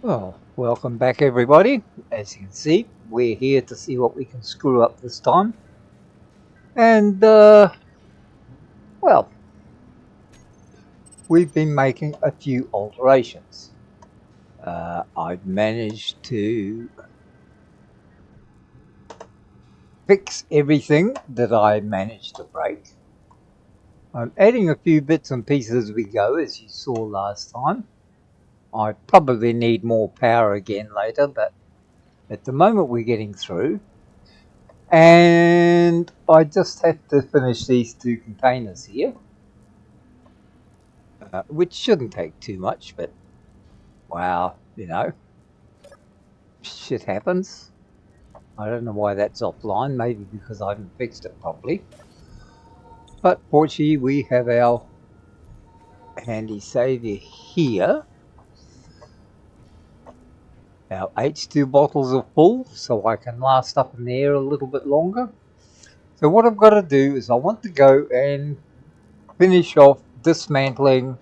Well, welcome back everybody. As you can see, we're here to see what we can screw up this time. And, well, we've been making a few alterations. I've managed to fix everything that I managed to break. I'm adding a few bits and pieces as we go, as you saw last time. I probably need more power again later, but at the moment we're getting through. And I just have to finish these two containers here, which shouldn't take too much, but wow, shit happens. I don't know why that's offline, maybe because I haven't fixed it properly. But fortunately, we have our handy saviour here. Our H2 bottles are full, so I can last up in the air a little bit longer. So what I've got to do is I want to go and finish off dismantling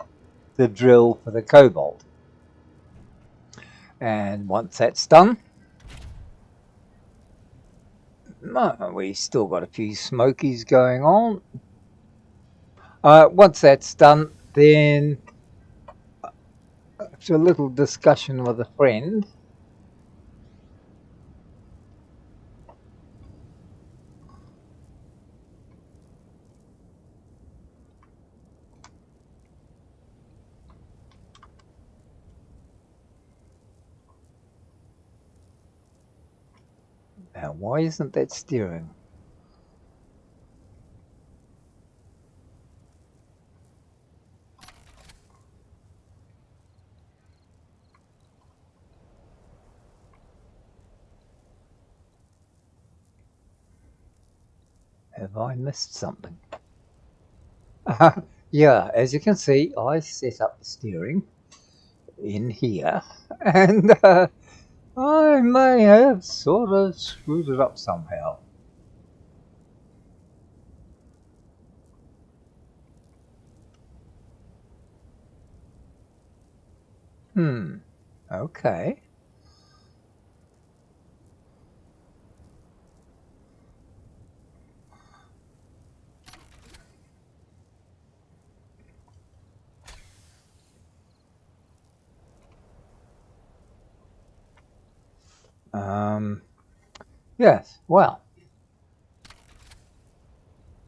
the drill for the cobalt. And once that's done, we still got a few smokies going on. Once that's done, then after a little discussion with a friend, now why isn't that steering? Have I missed something? Yeah, as you can see, I set up the steering in here, and I may have sort of screwed it up somehow. Okay. Yes, well,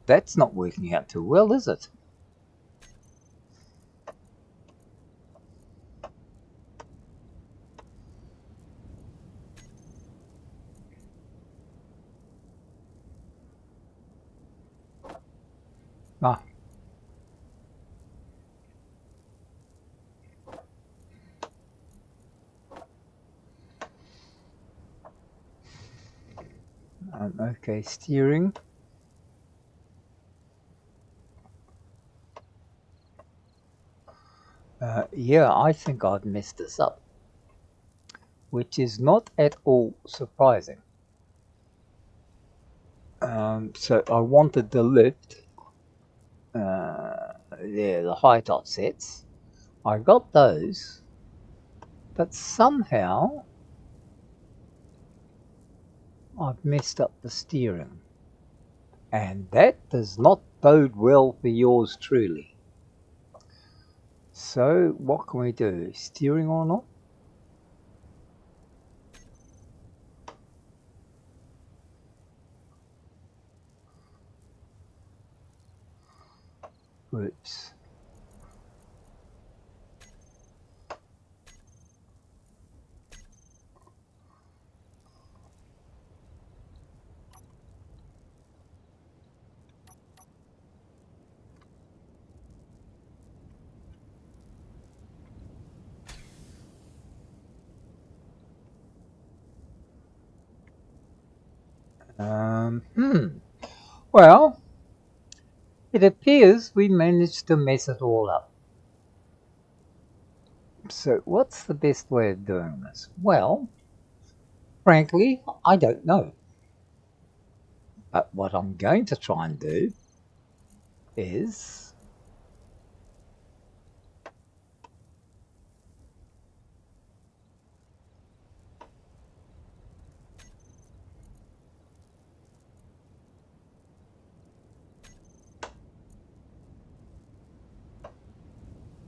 that's not working out too well, is it? Ah, okay, steering. Yeah, I think I've messed this up, which is not at all surprising. So I wanted the lift, there, the height offsets. I got those, but somehow I've messed up the steering. And that does not bode well for yours truly. So what can we do? Steering or not? Oops. Well, it appears we managed to mess it all up. So what's the best way of doing this? Well, frankly, I don't know. But what I'm going to try and do is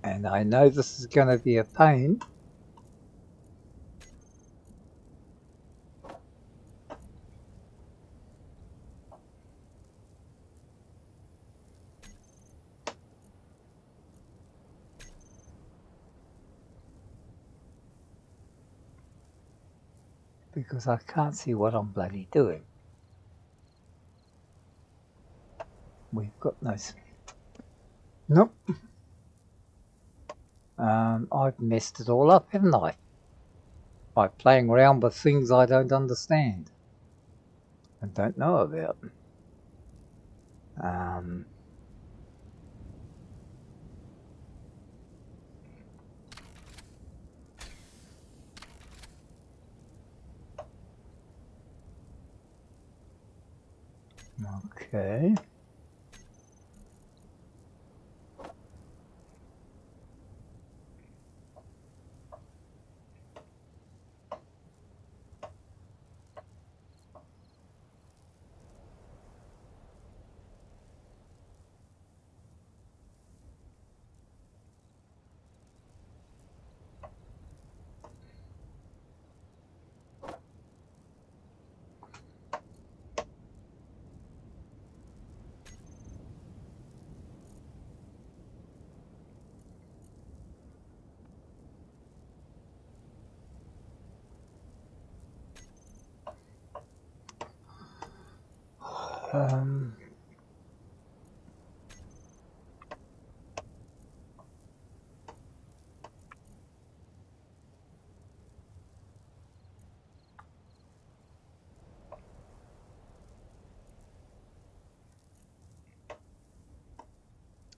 And I know this is going to be a pain. Because I can't see what I'm bloody doing. We've got no... Nope. I've messed it all up, haven't I? By playing around with things I don't understand and don't know about. Okay.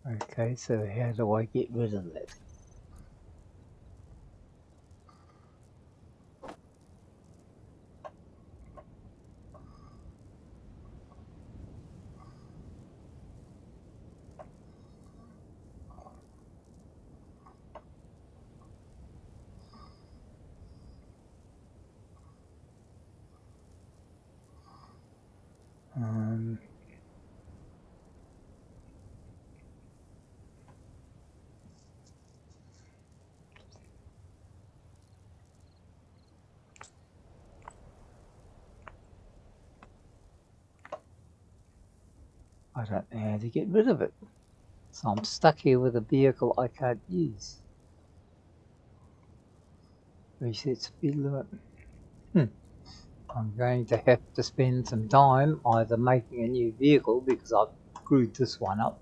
Okay, so how do I get rid of that? I don't know how to get rid of it. So I'm stuck here with a vehicle I can't use. Reset speed limit. I'm going to have to spend some time either making a new vehicle because I've screwed this one up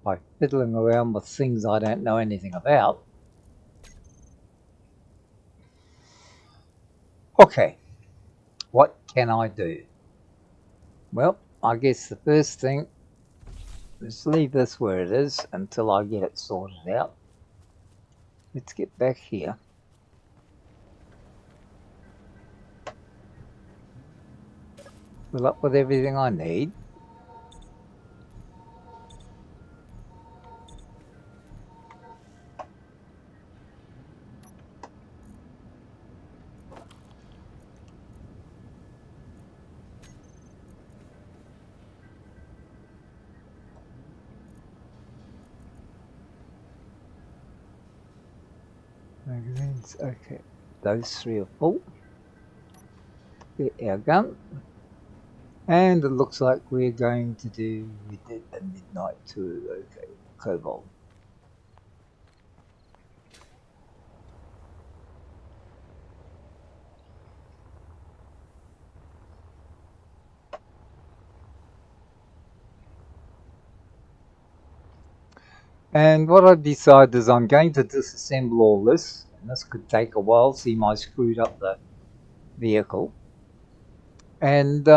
by fiddling around with things I don't know anything about. Okay, what can I do? Well, I guess the first thing is leave this where it is until I get it sorted out. Let's get back here. Fill up with everything I need. Magazines, okay. Those three are full. Get our gun. And it looks like we're going to do a midnight tour. Okay, Cobalt. And what I've decided is I'm going to disassemble all this. And this could take a while, see my screwed up the vehicle. And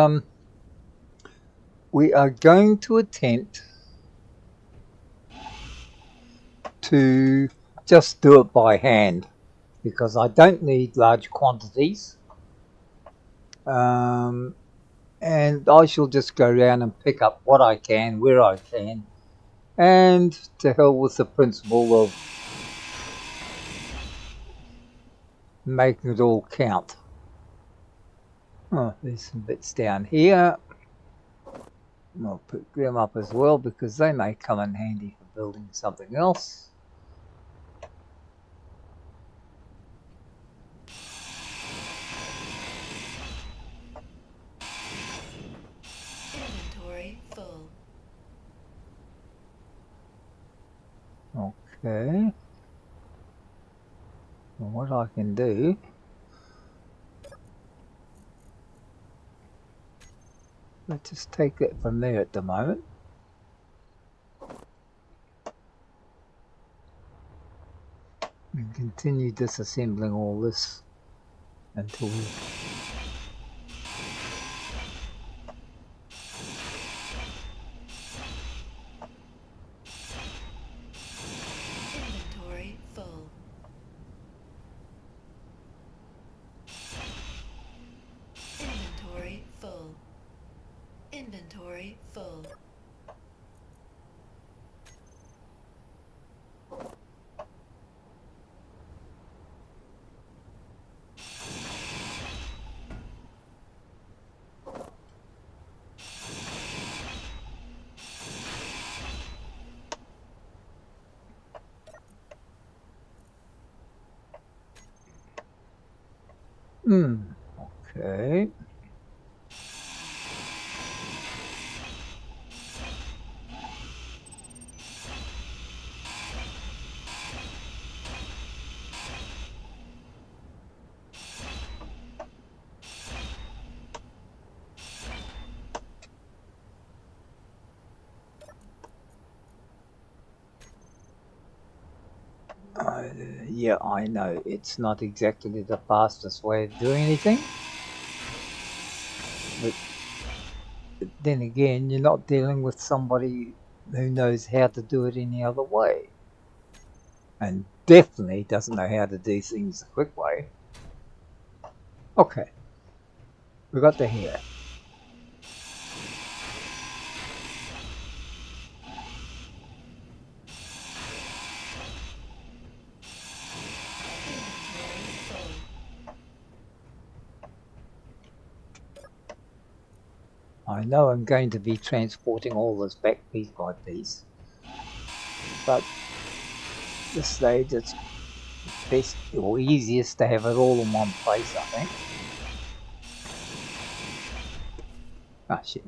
we are going to attempt to just do it by hand because I don't need large quantities. And I shall just go around and pick up what I can, where I can. And to hell with the principle of making it all count. Oh, there's some bits down here. I'll pick them up as well because they may come in handy for building something else. Okay. Well, what I can do... Let's just take it from there at the moment. And continue disassembling all this until we... Inventory full. Inventory full. Inventory full. Okay. Yeah, I know it's not exactly the fastest way of doing anything, but then again, you're not dealing with somebody who knows how to do it any other way, and definitely doesn't know how to do things the quick way. Okay, we got to here. Inventory full. I know I'm going to be transporting all this back piece by piece, but at this stage it's best or easiest to have it all in one place, I think. Ah, shit.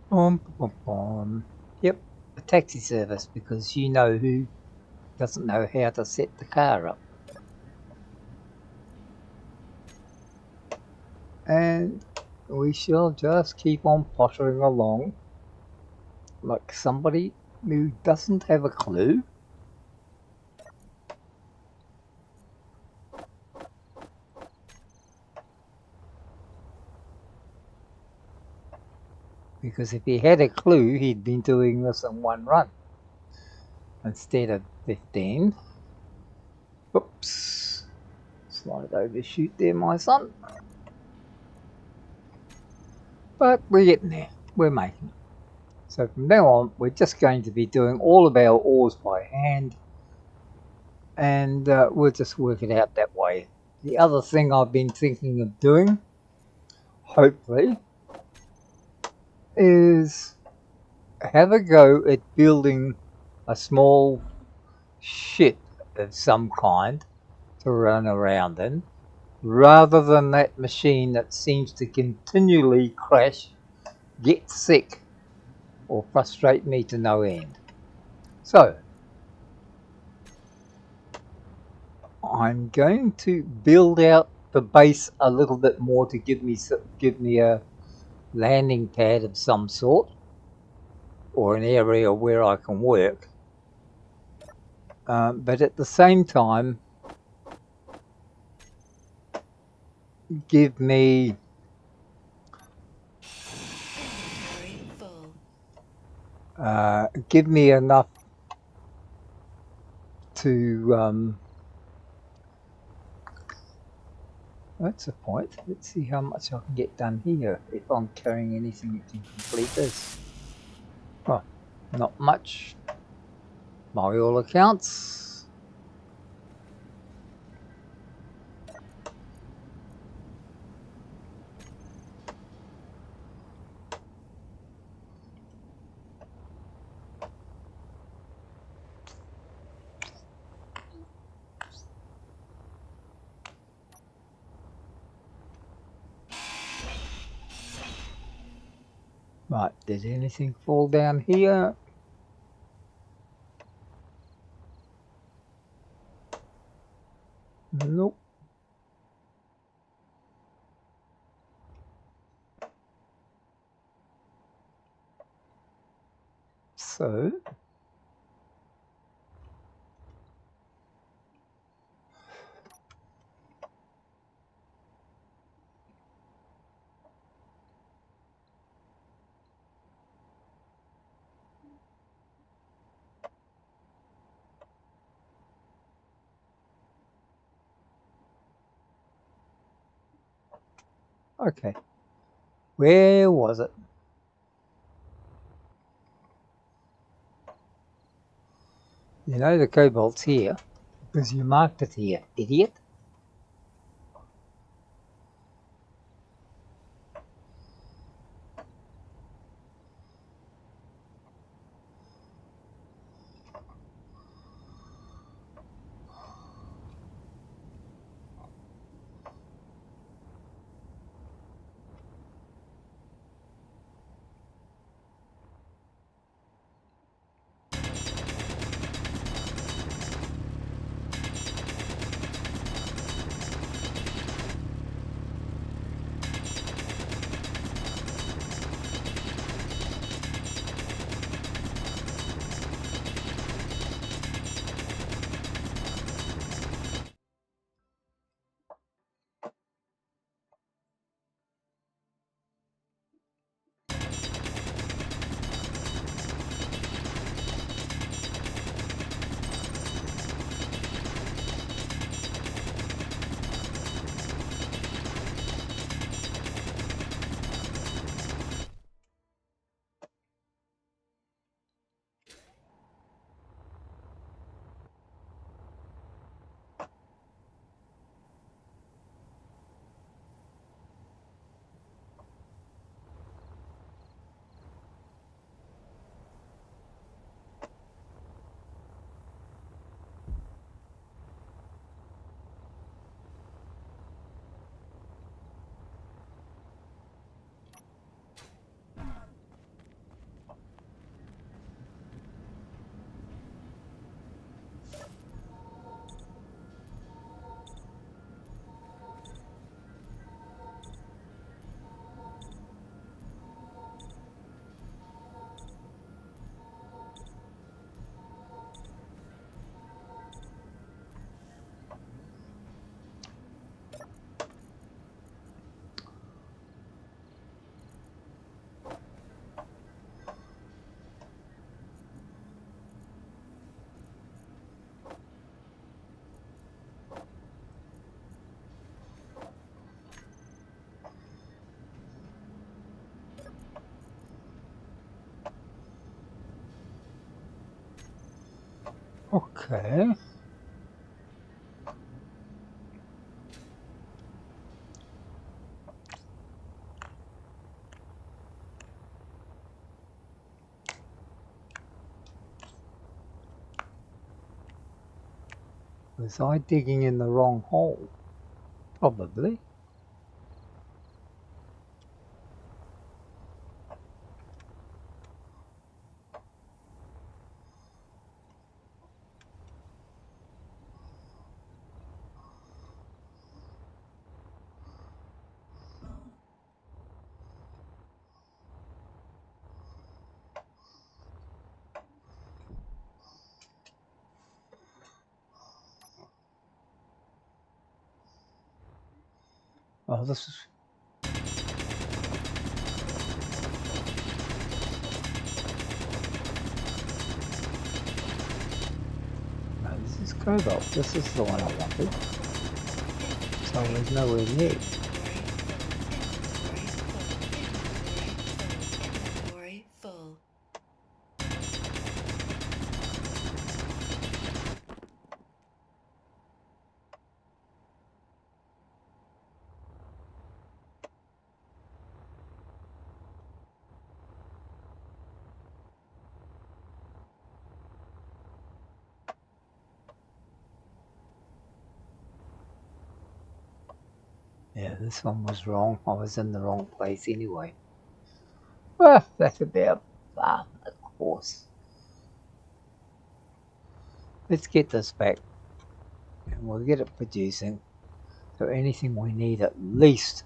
Boom, boom, boom. Yep, a taxi service, because you know who doesn't know how to set the car up. And we shall just keep on pottering along like somebody who doesn't have a clue. Because if he had a clue, he'd been doing this in one run instead of 15. Oops. Slight overshoot there, my son. But we're getting there. We're making it. So from now on, we're just going to be doing all of our ores by hand. And we'll just work it out that way. The other thing I've been thinking of doing, hopefully, is have a go at building a small ship of some kind to run around in, rather than that machine that seems to continually crash, get sick, or frustrate me to no end. So, I'm going to build out the base a little bit more to give me a landing pad of some sort, or an area where I can work. But at the same time, give me Inventory full. give me enough to that's a point. Let's see how much I can get done here if I'm carrying anything that can complete this. Well, not much by all accounts. Right, did anything fall down here? Nope. So, okay. Where was it? You know the cobalt's here because you marked it here, idiot. Okay. Was I digging in the wrong hole? Probably. Oh, this is... No, this is Cobalt. This is the one I wanted. So there's nowhere near. Inventory full. Yeah, this one was wrong. I was in the wrong place anyway. Well, that's about far, of course. Let's get this back and we'll get it producing. So anything we need at least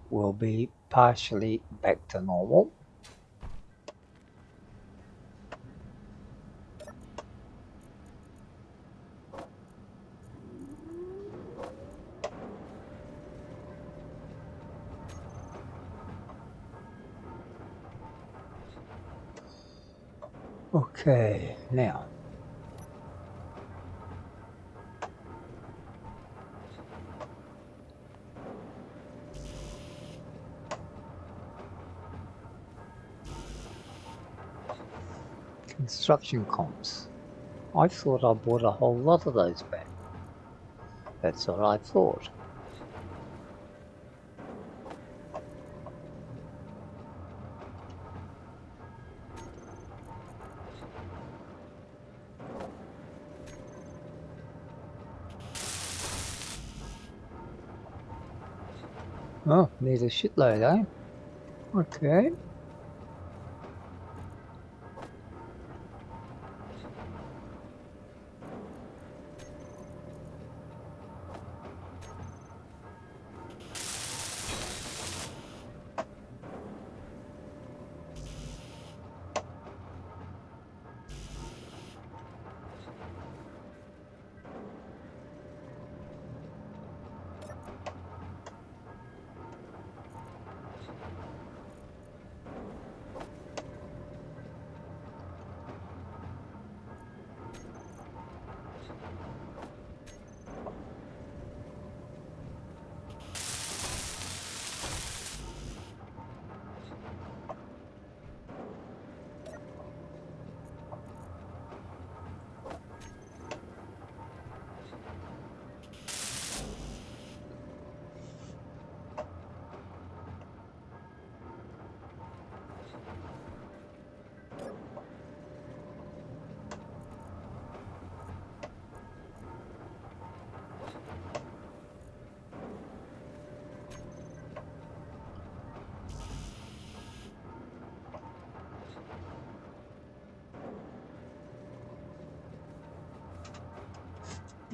will be partially back to normal. Okay, now construction comps. I thought I bought a whole lot of those back. That's what I thought. Oh, need a shitload, eh? Okay.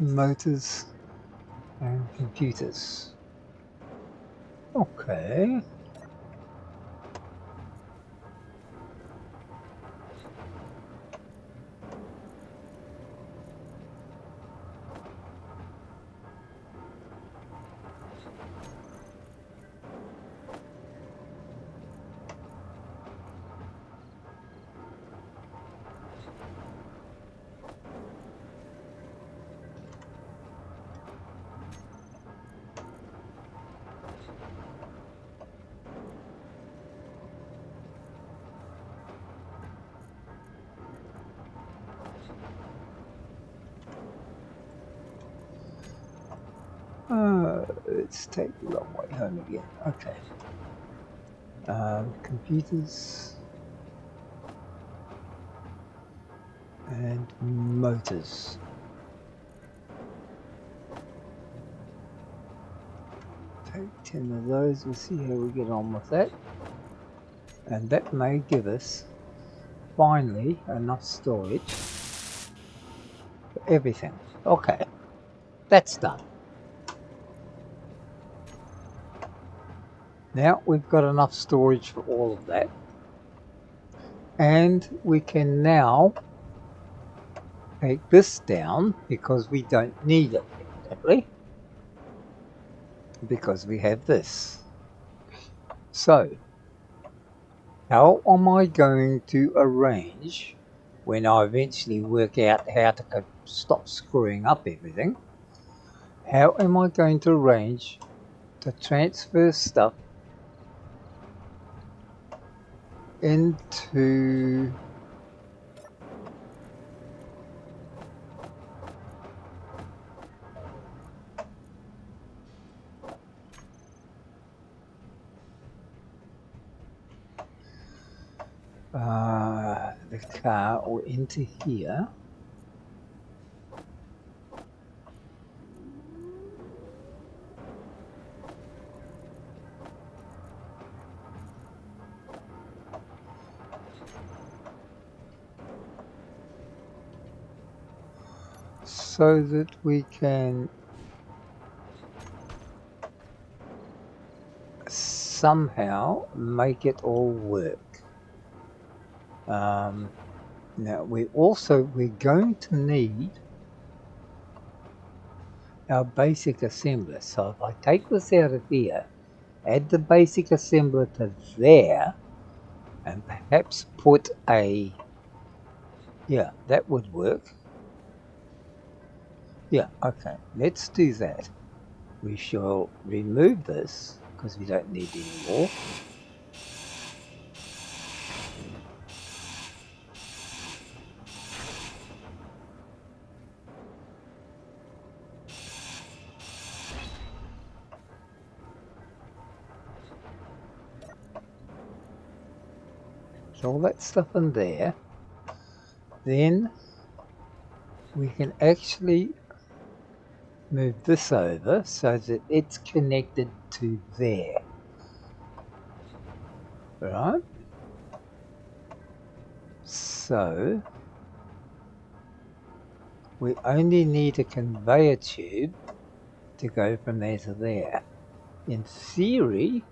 Motors and computers. Okay. Let's take the long way home again. Okay. Computers and motors. Take 10 of those. We'll see how we get on with that. And that may give us finally enough storage for everything. Okay, that's done. Now we've got enough storage for all of that, and we can now take this down because we don't need it exactly, because we have this. So how am I going to arrange, when I eventually work out how to stop screwing up everything, how am I going to arrange to transfer stuff into the car or into here? So that we can somehow make it all work. Now we're going to need our basic assembler. So if I take this out of here, add the basic assembler to there, and perhaps put a, yeah, that would work. Yeah, okay, let's do that. We shall remove this because we don't need any more. All that stuff in there. Then we can actually move this over so that it's connected to there. Right? So we only need a conveyor tube to go from there to there. In theory,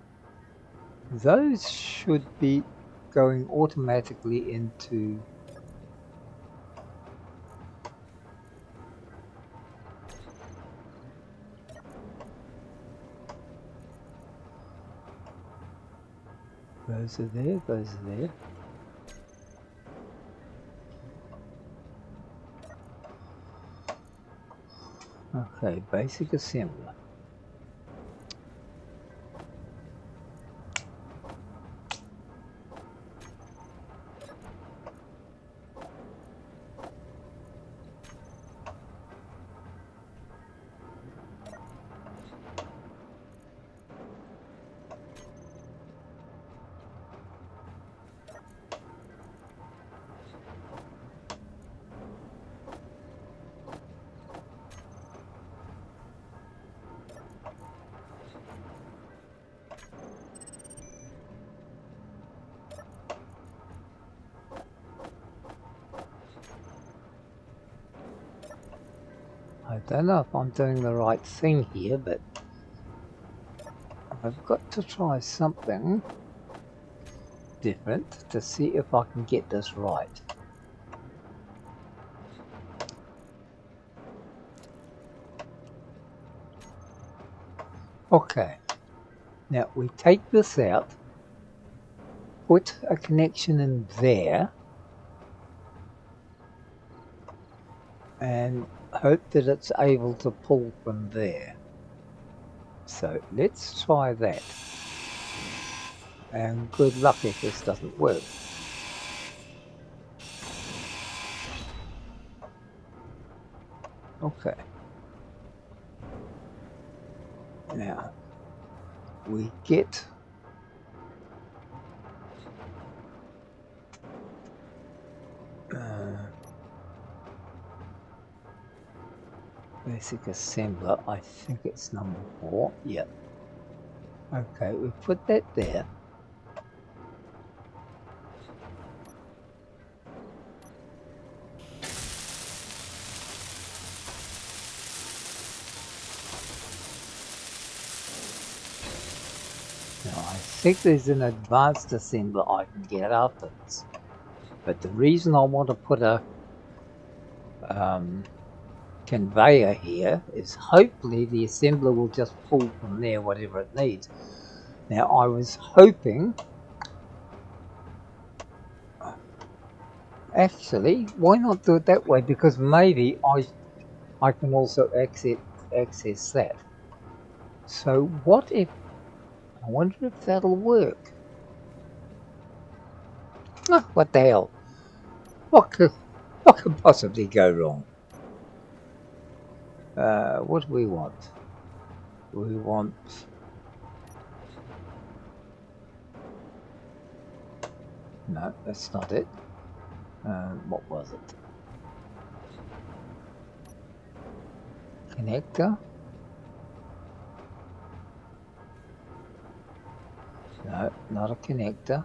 those should be going automatically into those are there, those are there. Okay, basic assembler. I don't know if I'm doing the right thing here, but I've got to try something different to see if I can get this right. Okay, now we take this out, put a connection in there, and hope that it's able to pull from there. So let's try that, and good luck if this doesn't work. Okay. Now we get basic assembler. I think it's number 4. Yep. Okay, we put that there. Now I think there's an advanced assembler I can get after this. But the reason I want to put a conveyor here is hopefully the assembler will just pull from there whatever it needs. Now I was hoping, actually, why not do it that way? Because maybe I can also access that. So what if, I wonder if that'll work. Oh, what the hell? What could possibly go wrong? What do we want? We want... No, that's not it. What was it? Connector? No, not a connector.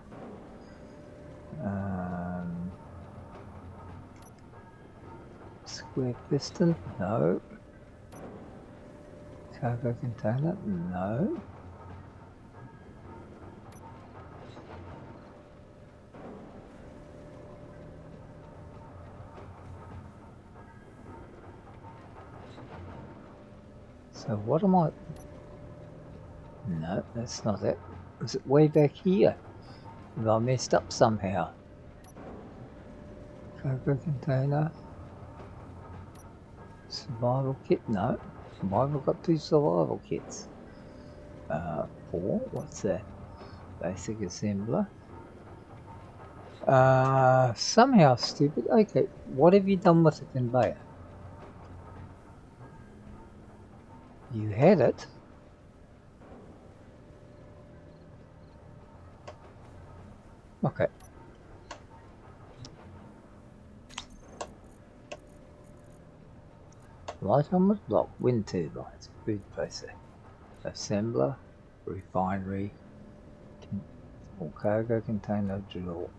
Square piston? No. Cargo container? No. So what am I... No, that's not it. Is it way back here? Have I messed up somehow? Cargo container. Survival kit? No. Why have I got 2 survival kits? 4. What's that? Basic assembler. Somehow stupid. Okay, what have you done with the conveyor? You had it. Okay. Light armored block, wind turbines, food processor, assembler, refinery, small cargo container, drill,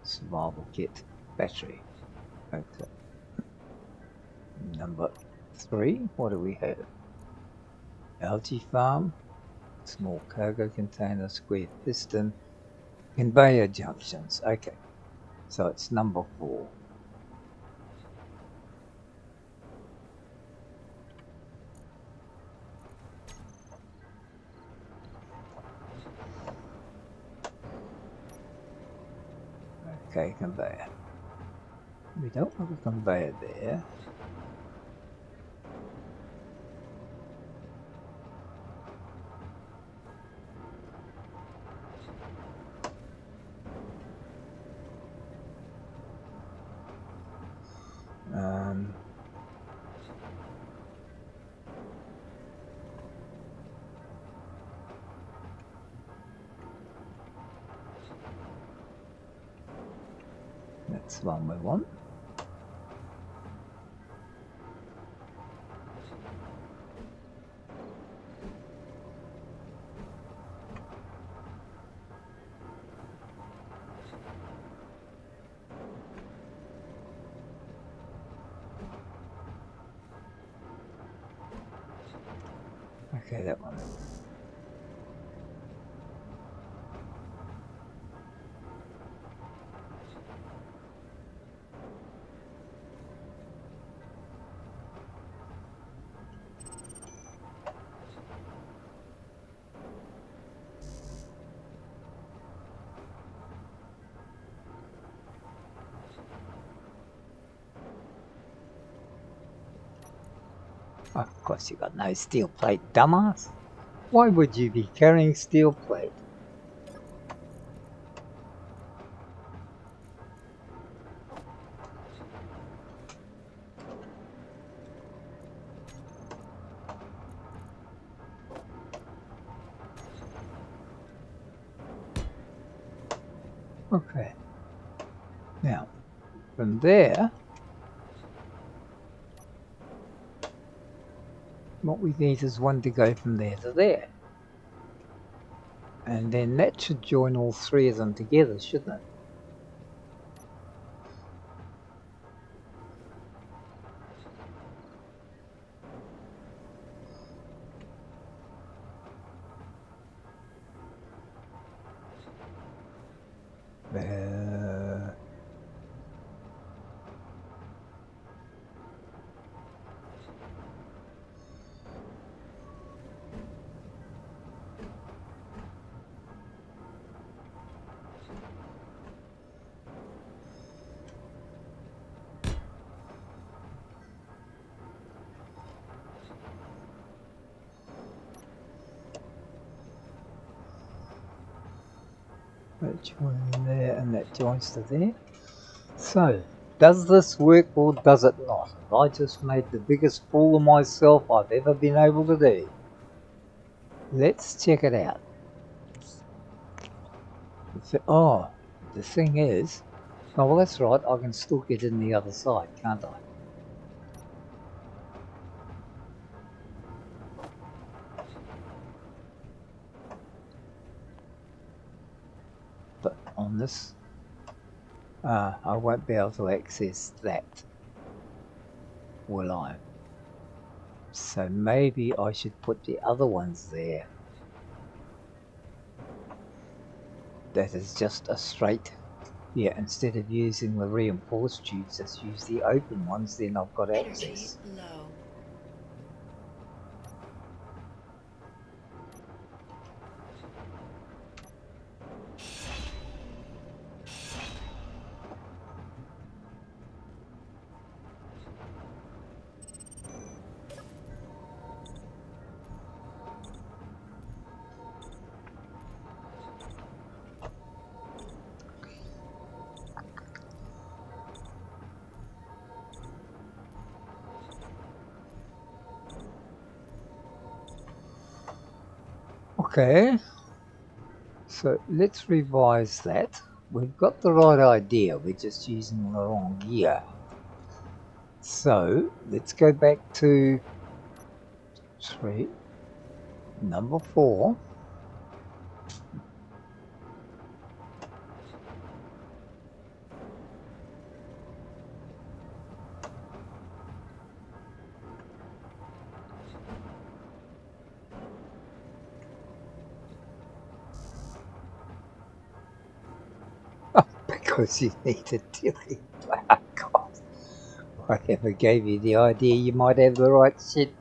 survival kit, battery. Okay. Number 3, what do we have? Algae farm, small cargo container, square piston, conveyor junctions. Okay, so it's number 4. Okay, conveyor. We don't have a conveyor there. That's one we want. Okay, that one. Oh, of course you got no steel plate, dumbass. Why would you be carrying steel plate? Okay. Now, from there, what we need is one to go from there to there. And then that should join all three of them together, shouldn't it? That joins there and that joins to there. So, does this work or does it not? Have I just made the biggest fool of myself I've ever been able to do? Let's check it out. Oh, the thing is, oh well that's right, I can still get in the other side, can't I? But on this, I won't be able to access that, will I? So maybe I should put the other ones there. That is just a straight, yeah, instead of using the reinforced tubes, just use the open ones, then I've got Energy access. low. Okay, so let's revise that. We've got the right idea, we're just using the wrong gear. So let's go back to number 4. Because you need a dilly. Oh, God. Whatever gave you the idea you might have the right shit.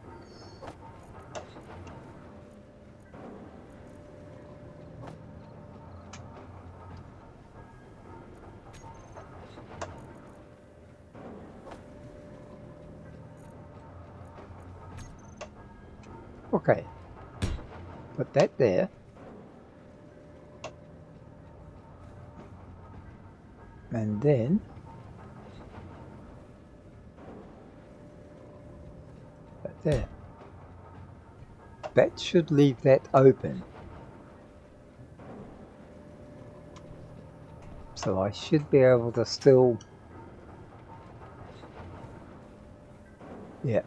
Okay, put that there. And then that there. That should leave that open. So I should be able to still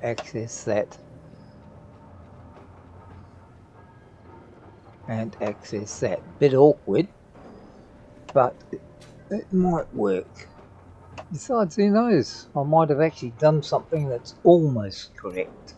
access that and access that. Bit awkward, but it might work. Besides, who knows? I might have actually done something that's almost correct.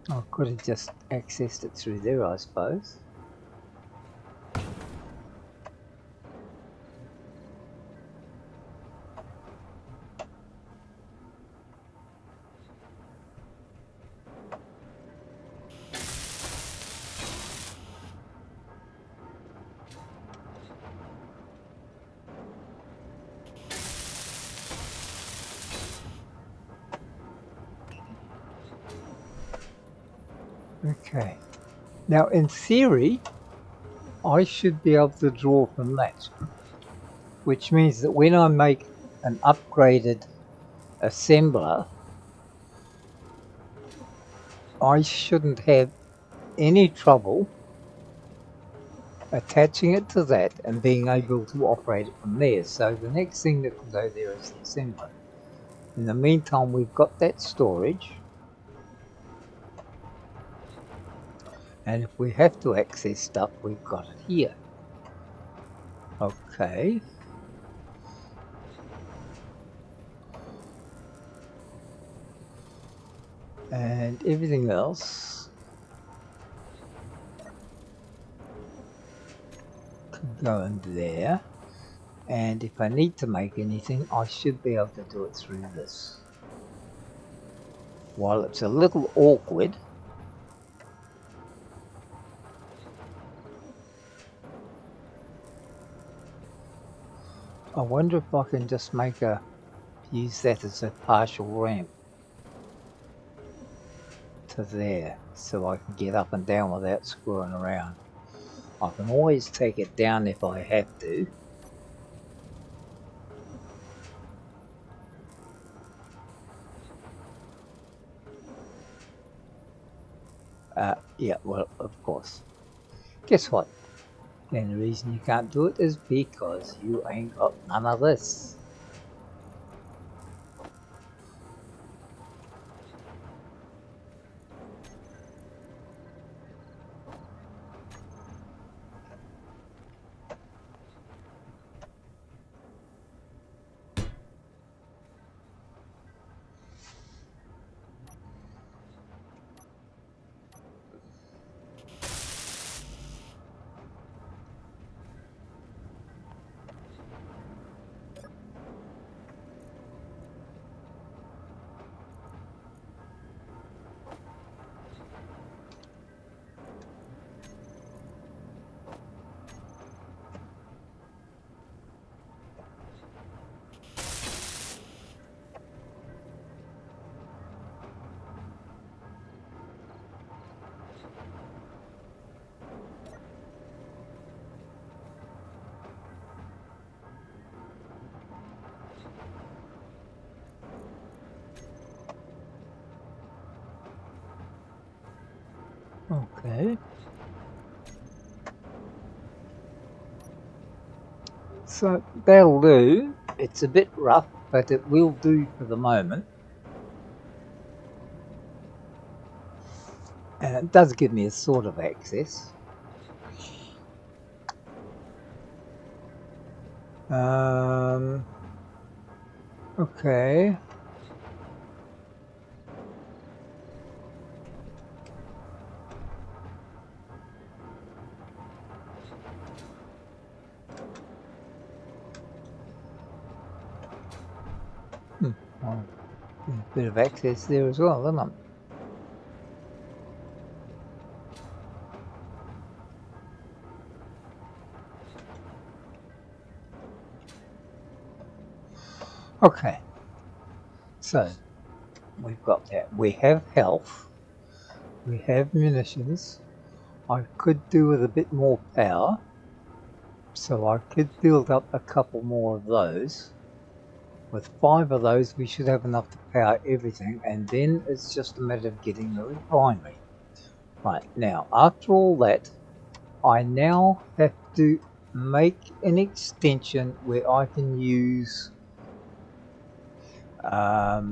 I could have just accessed it through there, I suppose. Okay. Now, in theory, I should be able to draw from that, which means that when I make an upgraded assembler, I shouldn't have any trouble attaching it to that and being able to operate it from there. So the next thing that can go there is the assembler. In the meantime, we've got that storage, and if we have to access stuff, we've got it here. Okay. And everything else can go in there. And if I need to make anything, I should be able to do it through this. While it's a little awkward, I wonder if I can just use that as a partial ramp to there, so I can get up and down without screwing around. I can always take it down if I have to. Yeah, well, of course. Guess what? The only reason you can't do it is because you ain't got none of this. Okay. So that'll do. It's a bit rough, but it will do for the moment. And it does give me a sort of access. Okay. Well, a bit of access there as well, isn't it? Okay. So we've got that. We have health. We have munitions. I could do with a bit more power. So I could build up a couple more of those. With 5 of those, we should have enough to power everything, and then it's just a matter of getting the refinery. Right, now, after all that, I now have to make an extension where I can use at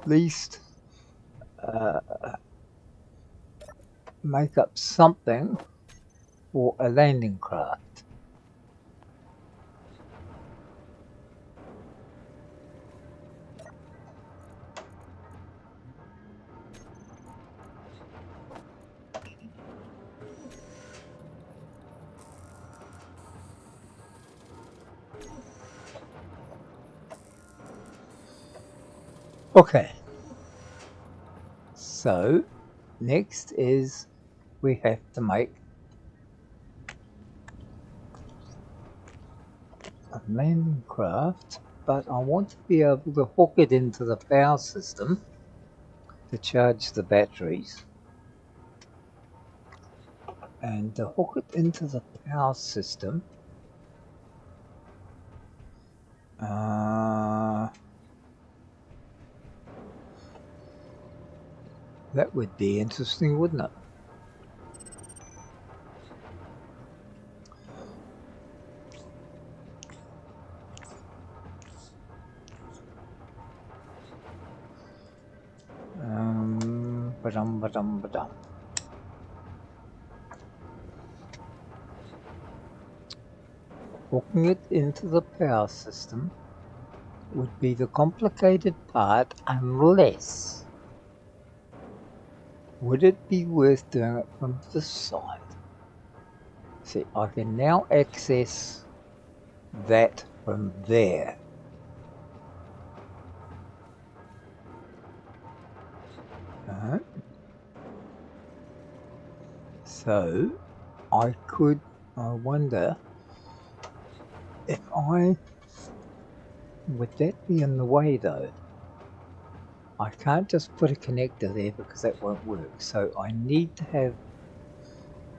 least make up something for a landing craft. Okay, so next is we have to make landing craft, but I want to be able to hook it into the power system to charge the batteries. And to hook it into the power system, that would be interesting, wouldn't it? Ba-dum. Hooking it into the power system would be the complicated part, unless, would it be worth doing it from this side? See, I can now access that from there. So I wonder if would that be in the way though? I can't just put a connector there because that won't work. So I need to have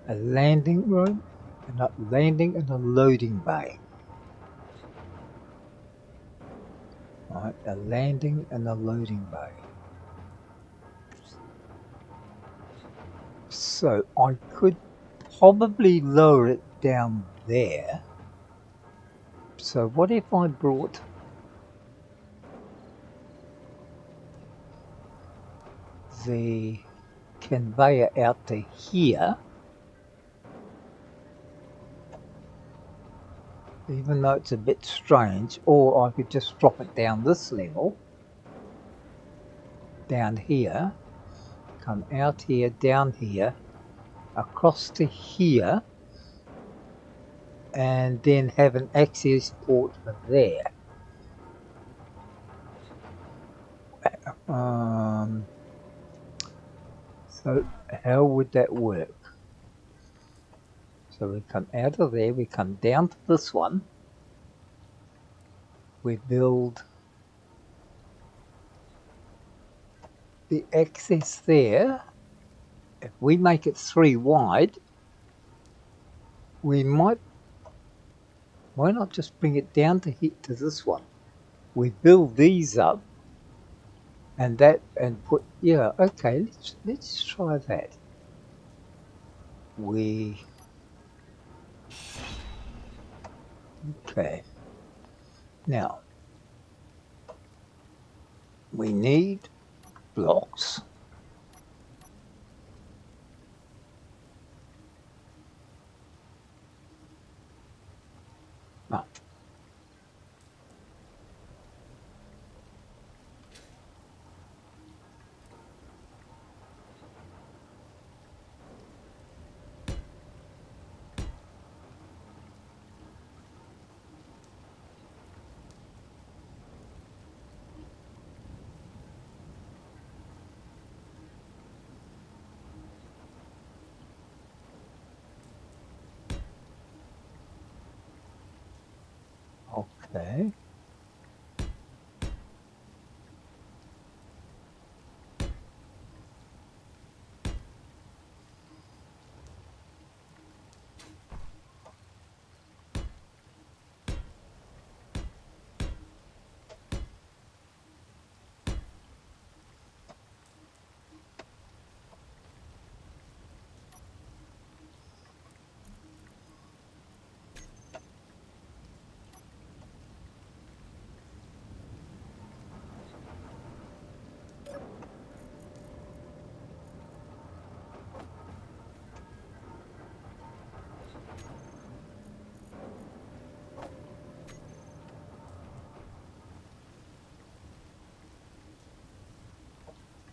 a landing room, and a landing and a loading bay. Right, a landing and a loading bay. So I could probably lower it down there. So what if I brought the conveyor out to here, even though it's a bit strange, or I could just drop it down this level, down here, come out here, down here, across to here, and then have an access port for there. So how would that work? So we come out of there, we come down to this one, we build the access there. If we make it 3 wide, we might, why not just bring it down to this one? We build these up, and put, yeah, okay, let's try that. Okay, now we need blocks. Ah. Okay.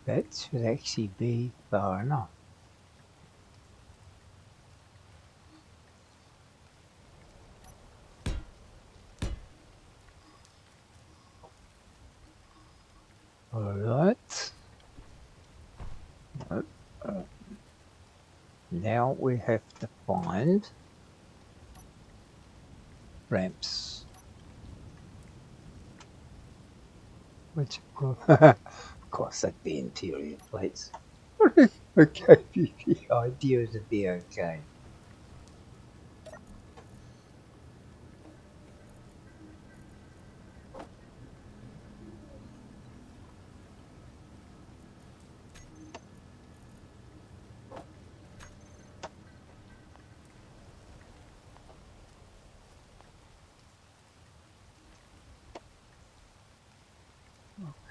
That should actually be far enough. Alright. Now we have to find ramps. which of course that'd be interior plates. What gave you the idea to be okay?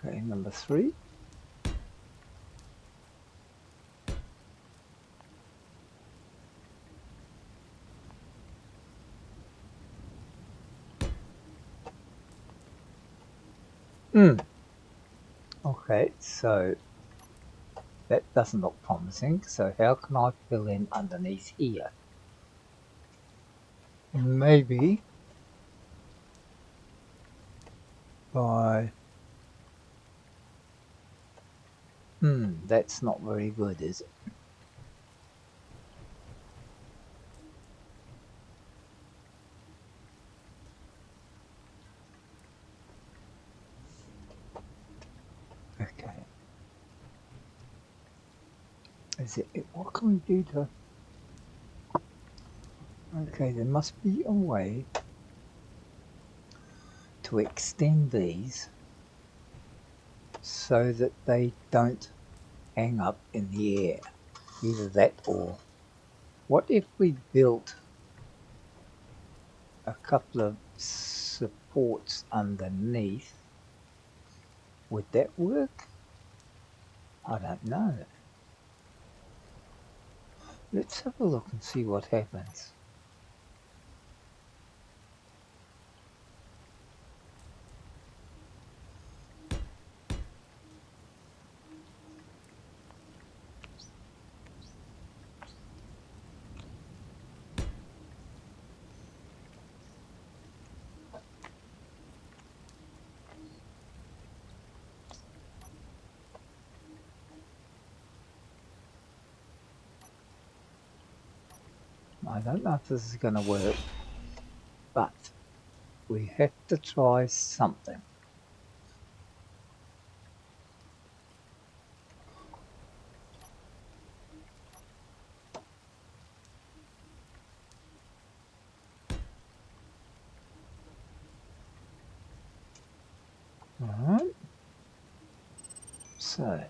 Okay, number 3. Okay, so that doesn't look promising. So how can I fill in underneath here? Maybe by... that's not very good, is it? Okay. Is it... What can we do to... Okay, there must be a way to extend these so that they don't hang up in the air. Either that or... What if we built a couple of supports underneath? Would that work? I don't know. Let's have a look and see what happens. I don't know if this is going to work, but we have to try something. Alright, so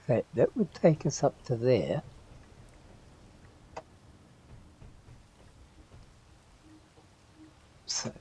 okay, that would take us up to there. So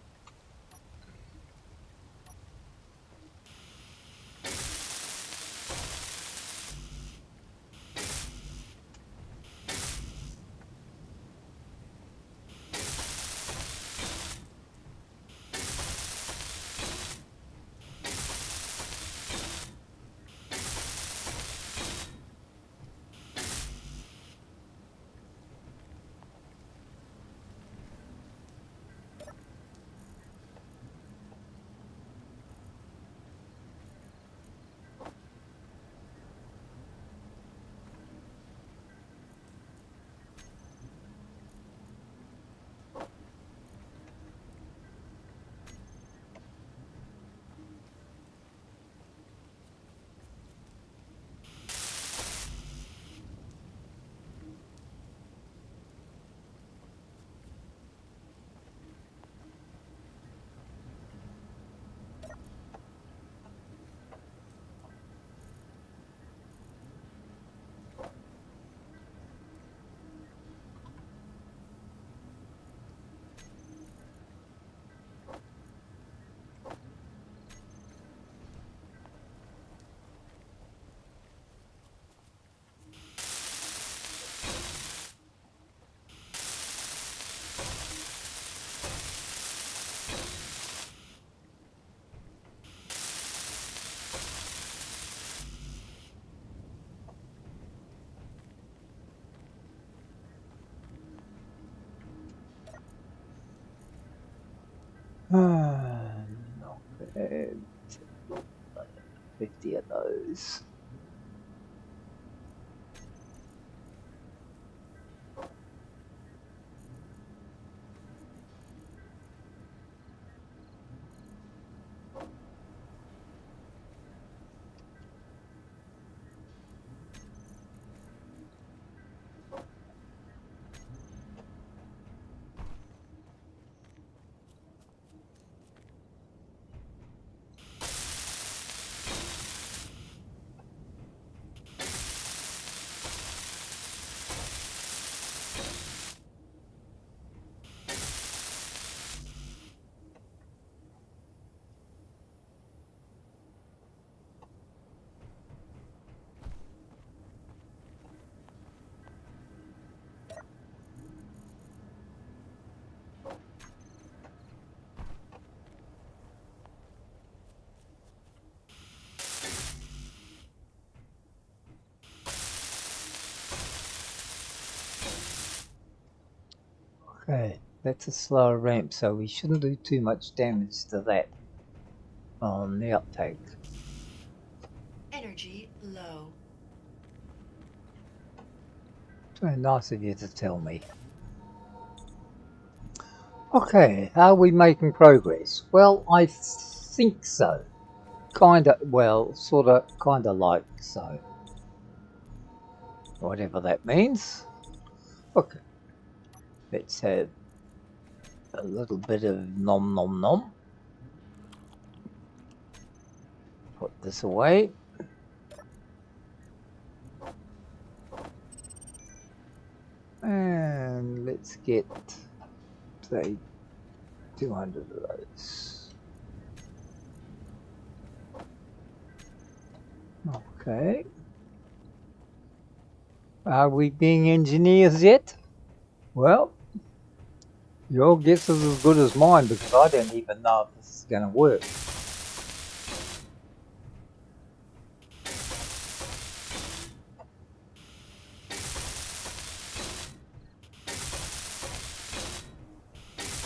And 50 of those. Okay, that's a slower ramp, so we shouldn't do too much damage to that on the uptake. Energy low. So nice of you to tell me. Okay, are we making progress? Well, I think so. Kinda, well, sorta, kinda like so. Whatever that means. Okay, let's have a little bit of nom nom nom. Put this away. And let's get, say, 200 of those. Okay. Are we being engineers yet? Well, your guess is as good as mine because I don't even know if this is going to work.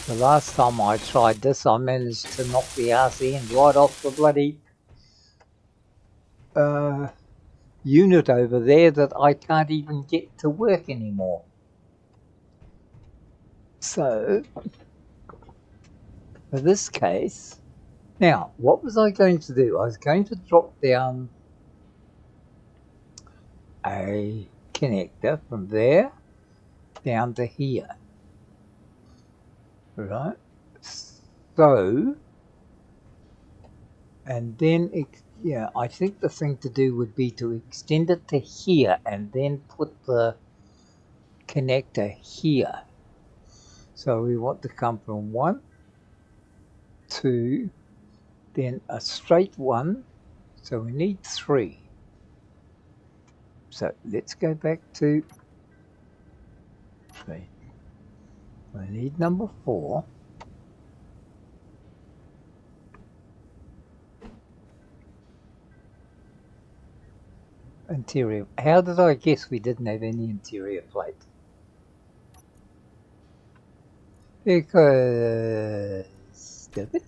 The last time I tried this, I managed to knock the arse end right off the bloody unit over there that I can't even get to work anymore. So, for this case, now, what was I going to do? I was going to drop down a connector from there down to here. Right? So, and then, yeah, I think the thing to do would be to extend it to here and then put the connector here. So we want to come from 1, 2, then a straight 1. So we need 3. So let's go back to 3. We need number 4. Interior. How did I guess we didn't have any interior plate? Because, stupid,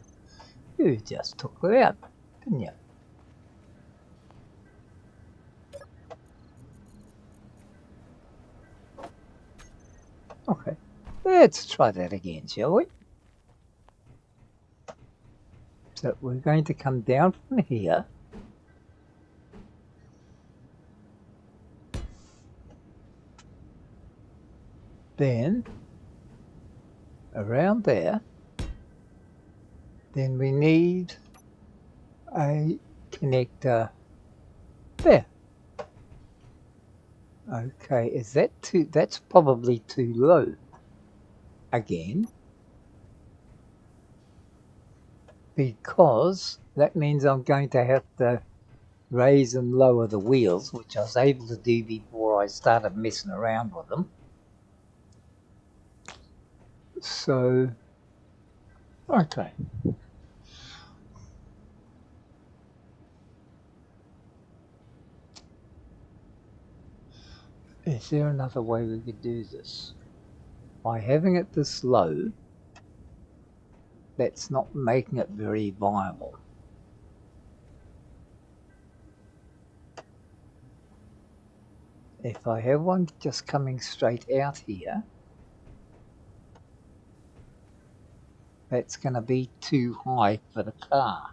you just took it out, didn't you? Okay, let's try that again, shall we? So we're going to come down from here. Then around there. Then we need a connector there. Okay, is that too, that's probably too low again, because that means I'm going to have to raise and lower the wheels, which I was able to do before I started messing around with them. So, okay. Is there another way we could do this? By having it this low, that's not making it very viable. If I have one just coming straight out here, that's going to be too high for the car.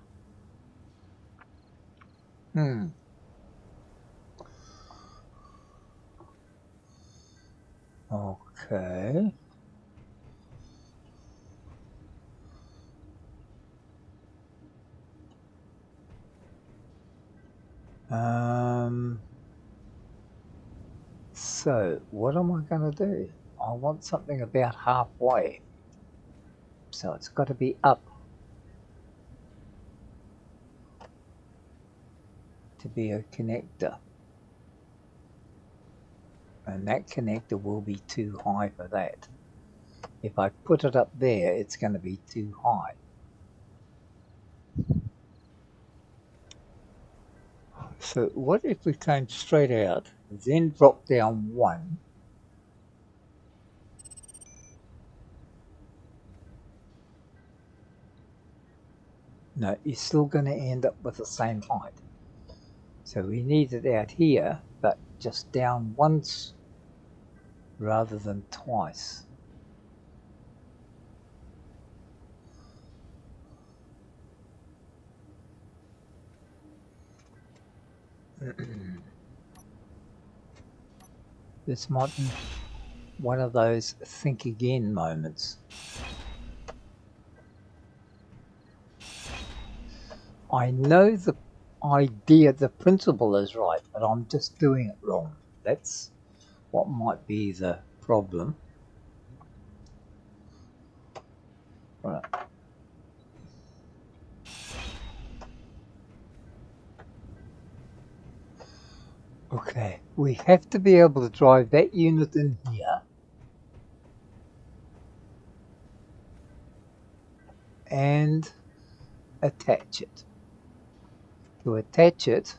Okay. So what am I going to do? I want something about halfway. So it's got to be up to be a connector. And that connector will be too high for that. If I put it up there, it's going to be too high. So what if we came straight out, then drop down one, no, you're still going to end up with the same height. So we need it out here, but just down once rather than twice. This might be one of those think again moments. I know the idea, the principle is right, but I'm just doing it wrong. That's what might be the problem. Right. Okay, we have to be able to drive that unit in here and attach it. To attach it,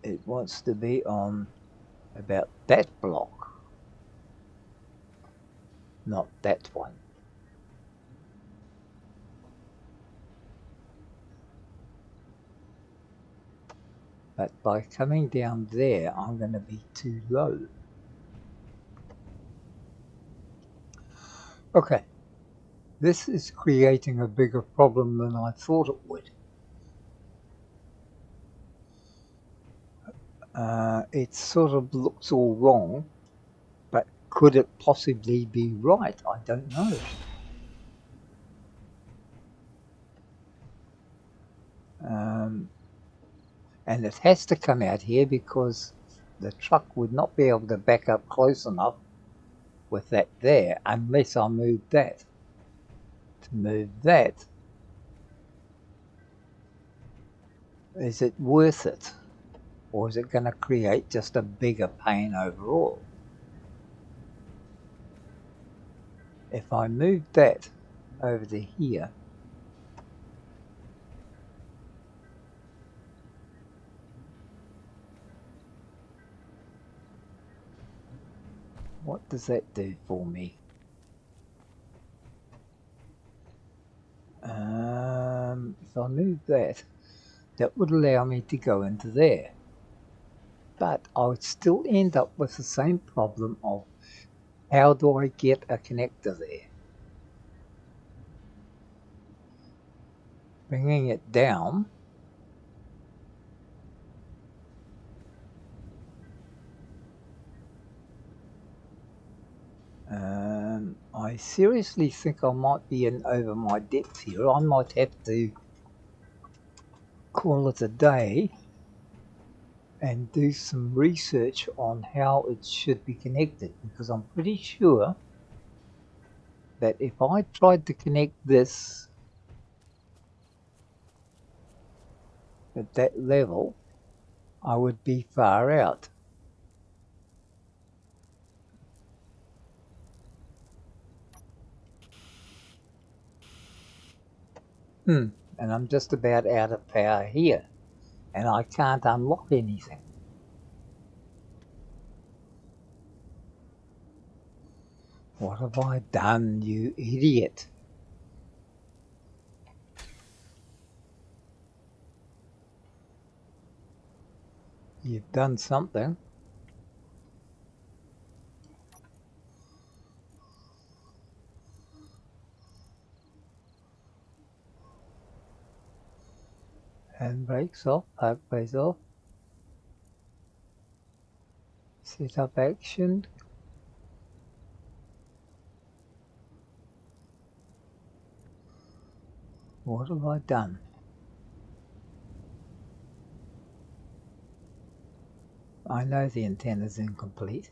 it wants to be on about that block, not that one. But by coming down there, I'm going to be too low. Okay, this is creating a bigger problem than I thought it would. It sort of looks all wrong, but could it possibly be right? I don't know. And it has to come out here because the truck would not be able to back up close enough with that there unless I move that. To move that, is it worth it? Or is it going to create just a bigger pain overall? If I move that over to here, what does that do for me? If I move that, that would allow me to go into there. But I would still end up with the same problem of how do I get a connector there? Bringing it down, I seriously think I might be in over my depth here. I might have to call it a day and do some research on how it should be connected, because I'm pretty sure that if I tried to connect this at that level, I would be far out. And I'm just about out of power here, and I can't unlock anything. What have I done, you idiot? You've done something. Handbrakes off, parkways off. Set up action. What have I done? I know the antenna's incomplete.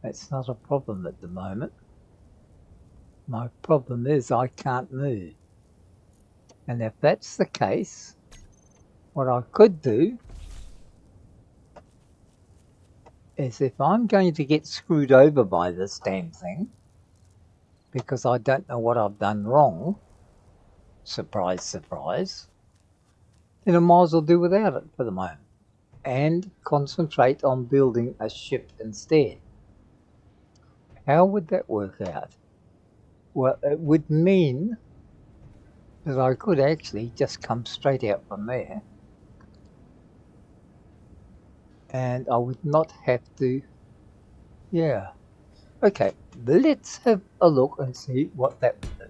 That's not a problem at the moment. My problem is I can't move. And if that's the case, what I could do is, if I'm going to get screwed over by this damn thing, because I don't know what I've done wrong, surprise, surprise, then I might as well do without it for the moment and concentrate on building a ship instead. How would that work out? Well, it would mean that I could actually just come straight out from there and I would not have to, yeah. Okay, let's have a look and see what that would do.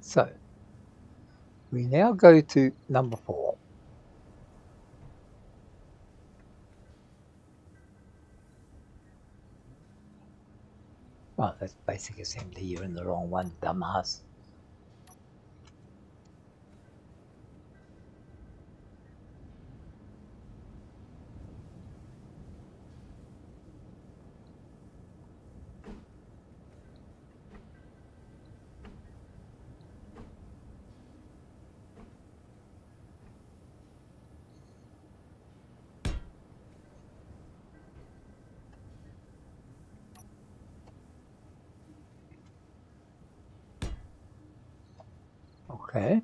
So, we now go to number 4. Well, that's basic assembly. You're in the wrong one, dumbass. Okay.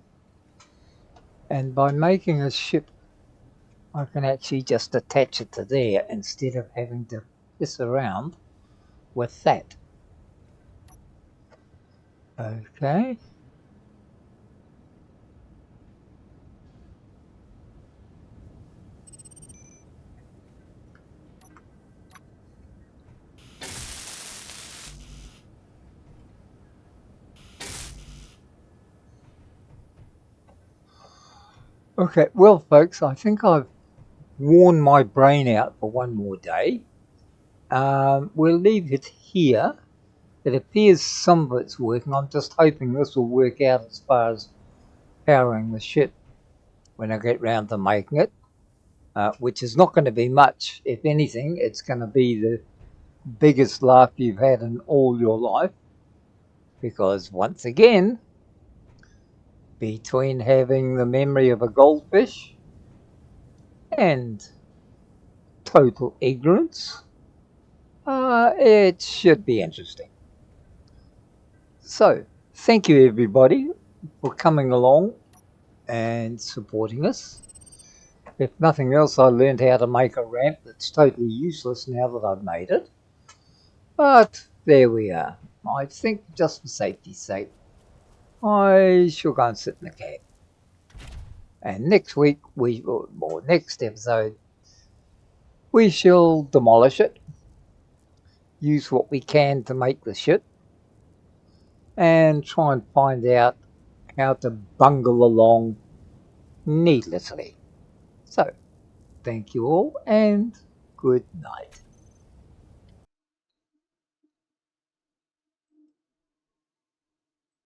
And by making a ship, I can actually just attach it to there instead of having to piss around with that. Okay. Okay, well, folks, I think I've worn my brain out for one more day. We'll leave it here. It appears some of it's working. I'm just hoping this will work out as far as powering the ship when I get round to making it, which is not going to be much. If anything, it's going to be the biggest laugh you've had in all your life, because once again, between having the memory of a goldfish and total ignorance, it should be interesting. So, thank you everybody for coming along and supporting us. If nothing else, I learned how to make a ramp that's totally useless now that I've made it. But there we are. I think just for safety's sake, I shall go and sit in the cab. And next week, or next episode, we shall demolish it, use what we can to make the ship, and try and find out how to bungle along needlessly. So, thank you all and good night.